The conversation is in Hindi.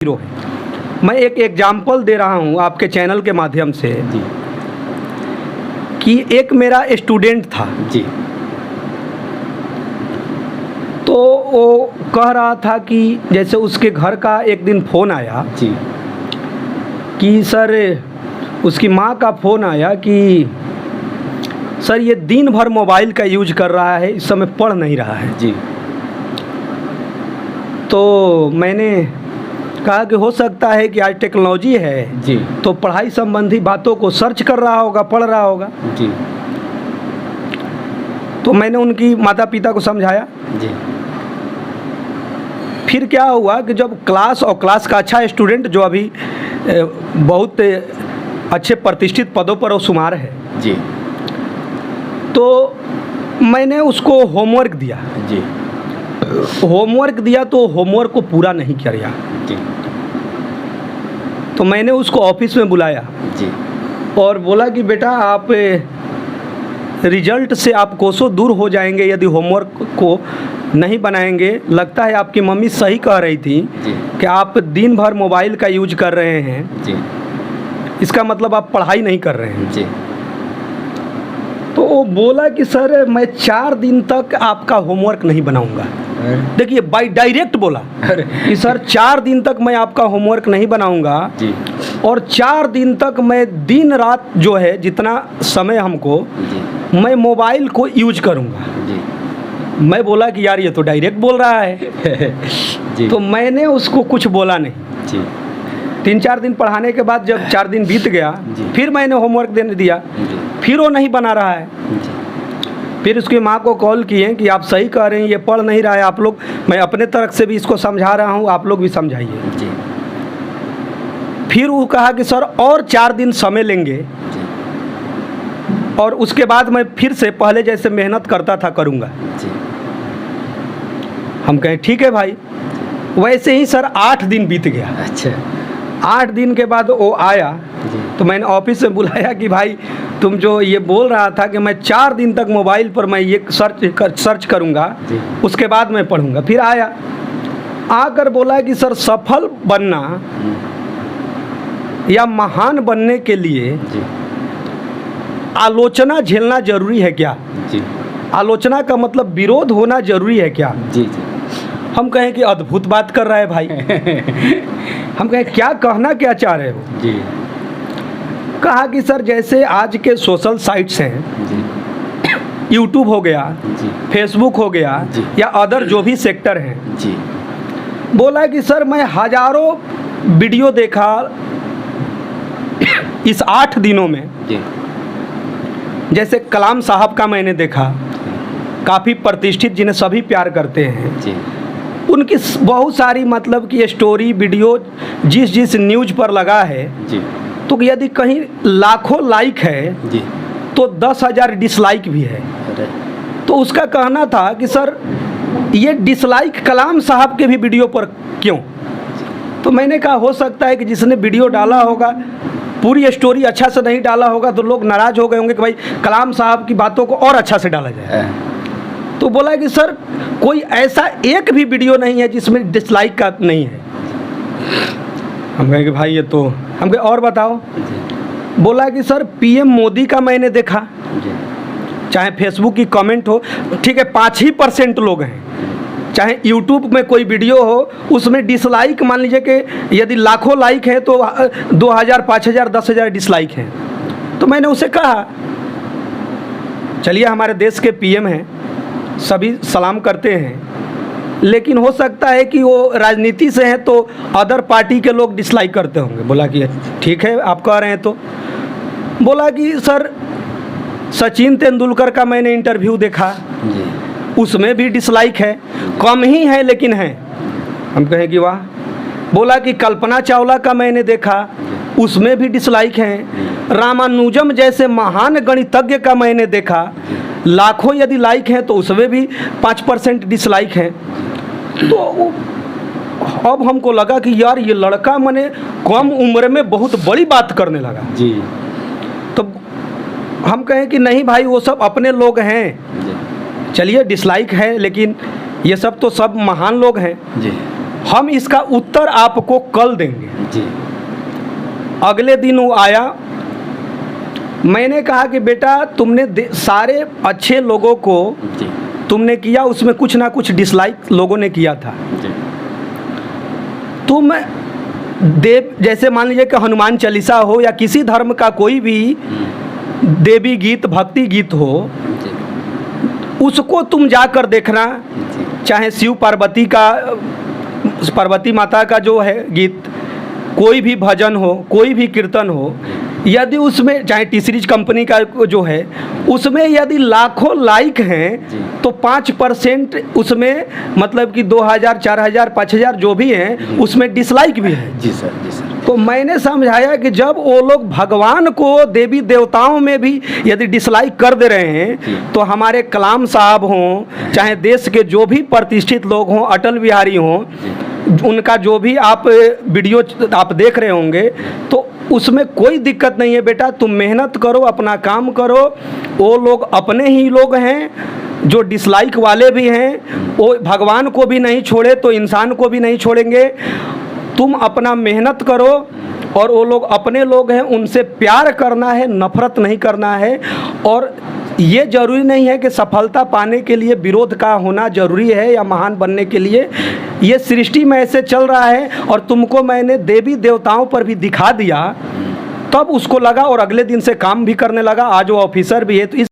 हीरो है। मैं एक एग्जाम्पल दे रहा हूँ आपके चैनल के माध्यम से जी कि एक मेरा स्टूडेंट था जी तो वो कह रहा था कि जैसे उसके घर का एक दिन फ़ोन आया जी कि सर, उसकी माँ का फ़ोन आया कि सर ये दिन भर मोबाइल का यूज कर रहा है, इस समय पढ़ नहीं रहा है। जी तो मैंने कहा कि हो सकता है कि आज टेक्नोलॉजी है जी तो पढ़ाई संबंधी बातों को सर्च कर रहा होगा, पढ़ रहा होगा। जी तो मैंने उनकी माता पिता को समझाया। जी फिर क्या हुआ कि जब क्लास का अच्छा स्टूडेंट जो अभी बहुत अच्छे प्रतिष्ठित पदों पर वो शुमार है, जी तो मैंने उसको होमवर्क दिया। जी तो होमवर्क को पूरा नहीं किया। जी तो मैंने उसको ऑफिस में बुलाया जी और बोला कि बेटा, आप रिजल्ट से आप कोसों दूर हो जाएंगे यदि होमवर्क को नहीं बनाएंगे। लगता है आपकी मम्मी सही कह रही थी जी कि आप दिन भर मोबाइल का यूज कर रहे हैं, जी इसका मतलब आप पढ़ाई नहीं कर रहे हैं। जी तो वो बोला कि सर, मैं 4 दिन तक आपका होमवर्क नहीं बनाऊंगा। देखिए, बाय डायरेक्ट बोला कि सर 4 दिन तक मैं आपका होमवर्क नहीं बनाऊंगा जी और 4 दिन तक मैं दिन रात जो है जितना समय हमको जी मैं मोबाइल को यूज करूंगा। जी मैं बोला कि यार ये तो डायरेक्ट बोल रहा है। जी तो मैंने उसको कुछ बोला नहीं। जी 3-4 दिन पढ़ाने के बाद जब 4 दिन बीत गया, जी। फिर मैंने होमवर्क देने दिया, जी फिर वो नहीं बना रहा है। जी फिर उसकी माँ को कॉल किए कि आप सही कह रहे हैं, ये पढ़ नहीं रहा है, आप लोग, मैं अपने तरफ से भी इसको समझा रहा हूँ, आप लोग भी समझाइए। जी फिर वो कहा कि सर और 4 दिन समय लेंगे जी और उसके बाद मैं फिर से पहले जैसे मेहनत करता था करूँगा। जी हम कहें ठीक है भाई। वैसे ही सर 8 दिन बीत गया। अच्छा 8 दिन के बाद वो आया जी तो मैंने ऑफिस से बुलाया कि भाई, तुम जो ये बोल रहा था कि मैं 4 दिन तक मोबाइल पर मैं ये सर्च करूँगा, जी उसके बाद मैं पढ़ूँगा। फिर आया, आकर बोला कि सर, सफल बनना या महान बनने के लिए जी आलोचना झेलना जरूरी है क्या? जी आलोचना का मतलब विरोध होना जरूरी है क्या? जी जी हम कहें कि अद्भुत बात कर रहा है भाई। हम कहें क्या कहना क्या चाह रहे हो? जी कहा कि सर, जैसे आज के सोशल साइट्स हैं, जी यूट्यूब हो गया, जी फेसबुक हो गया जी। या अदर जो भी सेक्टर हैं, जी बोला कि सर मैं हजारों वीडियो देखा इस 8 दिनों में। जी जैसे कलाम साहब का मैंने देखा, काफ़ी प्रतिष्ठित, जिन्हें सभी प्यार करते हैं, जी उनकी बहुत सारी मतलब कि स्टोरी वीडियो जिस न्यूज़ पर लगा है, जी तो यदि कहीं लाखों लाइक है जी तो 10,000 डिसलाइक भी है। अरे तो उसका कहना था कि सर, ये डिसलाइक कलाम साहब के भी वीडियो पर क्यों? तो मैंने कहा हो सकता है कि जिसने वीडियो डाला होगा पूरी स्टोरी अच्छा से नहीं डाला होगा तो लोग नाराज़ हो गए होंगे कि भाई कलाम साहब की बातों को और अच्छा से डाला जाए। तो बोला कि सर, कोई ऐसा एक भी वीडियो नहीं है जिसमें डिसलाइक का नहीं है। हम कहें कि भाई ये तो, हम कहें और बताओ। बोला कि सर, पीएम मोदी का मैंने देखा, जी चाहे फेसबुक की कमेंट हो, ठीक है 5% लोग हैं, चाहे यूट्यूब में कोई वीडियो हो उसमें डिसलाइक मान लीजिए कि यदि लाखों लाइक हैं तो 2,000 5,000 10,000 डिसलाइक हैं। तो मैंने उसे कहा, चलिए हमारे देश के पीएम हैं, सभी सलाम करते हैं, लेकिन हो सकता है कि वो राजनीति से हैं तो अदर पार्टी के लोग डिसलाइक करते होंगे। बोला कि ठीक है, आप कह रहे हैं तो। बोला कि सर, सचिन तेंदुलकर का मैंने इंटरव्यू देखा, जी उसमें भी डिसलाइक है, कम ही है लेकिन है। हम कहें कि वाह। बोला कि कल्पना चावला का मैंने देखा, उसमें भी डिसलाइक हैं। रामानुजम जैसे महान गणितज्ञ का मैंने देखा, लाखों यदि लाइक हैं तो उसमें भी 5% डिसलाइक हैं। तो अब हमको लगा कि यार ये लड़का मने कम उम्र में बहुत बड़ी बात करने लगा। जी तो हम कहें कि नहीं भाई, वो सब अपने लोग हैं, जी चलिए डिसलाइक है लेकिन ये सब तो सब महान लोग हैं। जी हम इसका उत्तर आपको कल देंगे। जी। अगले दिन वो आया, मैंने कहा कि बेटा तुमने सारे अच्छे लोगों को जी। तुमने किया, उसमें कुछ ना कुछ डिसलाइक लोगों ने किया था। जी। तुम देव जैसे मान लीजिए कि हनुमान चालीसा हो या किसी धर्म का कोई भी देवी गीत भक्ति गीत हो, जी। उसको तुम जाकर देखना, जी। चाहे शिव पार्वती का, पार्वती माता का जो है गीत, कोई भी भजन हो, कोई भी कीर्तन हो, यदि उसमें चाहे टी सीरीज कंपनी का जो है उसमें यदि लाखों लाइक हैं जी। तो 5% उसमें मतलब कि 2000 4000 5000 जो भी हैं उसमें डिसलाइक भी है। जी सर, जी सर। तो मैंने समझाया कि जब वो लोग भगवान को देवी देवताओं में भी यदि डिसलाइक कर दे रहे हैं तो हमारे कलाम साहब हों, चाहे देश के जो भी प्रतिष्ठित लोग हों, अटल बिहारी हों, उनका जो भी आप वीडियो आप देख रहे होंगे, तो उसमें कोई दिक्कत नहीं है। बेटा तुम मेहनत करो, अपना काम करो, वो लोग अपने ही लोग हैं, जो डिसलाइक वाले भी हैं, वो भगवान को भी नहीं छोड़े तो इंसान को भी नहीं छोड़ेंगे। तुम अपना मेहनत करो, और वो लोग अपने लोग हैं, उनसे प्यार करना है, नफरत नहीं करना है। और ये ज़रूरी नहीं है कि सफलता पाने के लिए विरोध का होना ज़रूरी है या महान बनने के लिए। ये सृष्टि में ऐसे चल रहा है, और तुमको मैंने देवी देवताओं पर भी दिखा दिया, तब उसको लगा और अगले दिन से काम भी करने लगा। आज वो ऑफिसर भी है। तो इस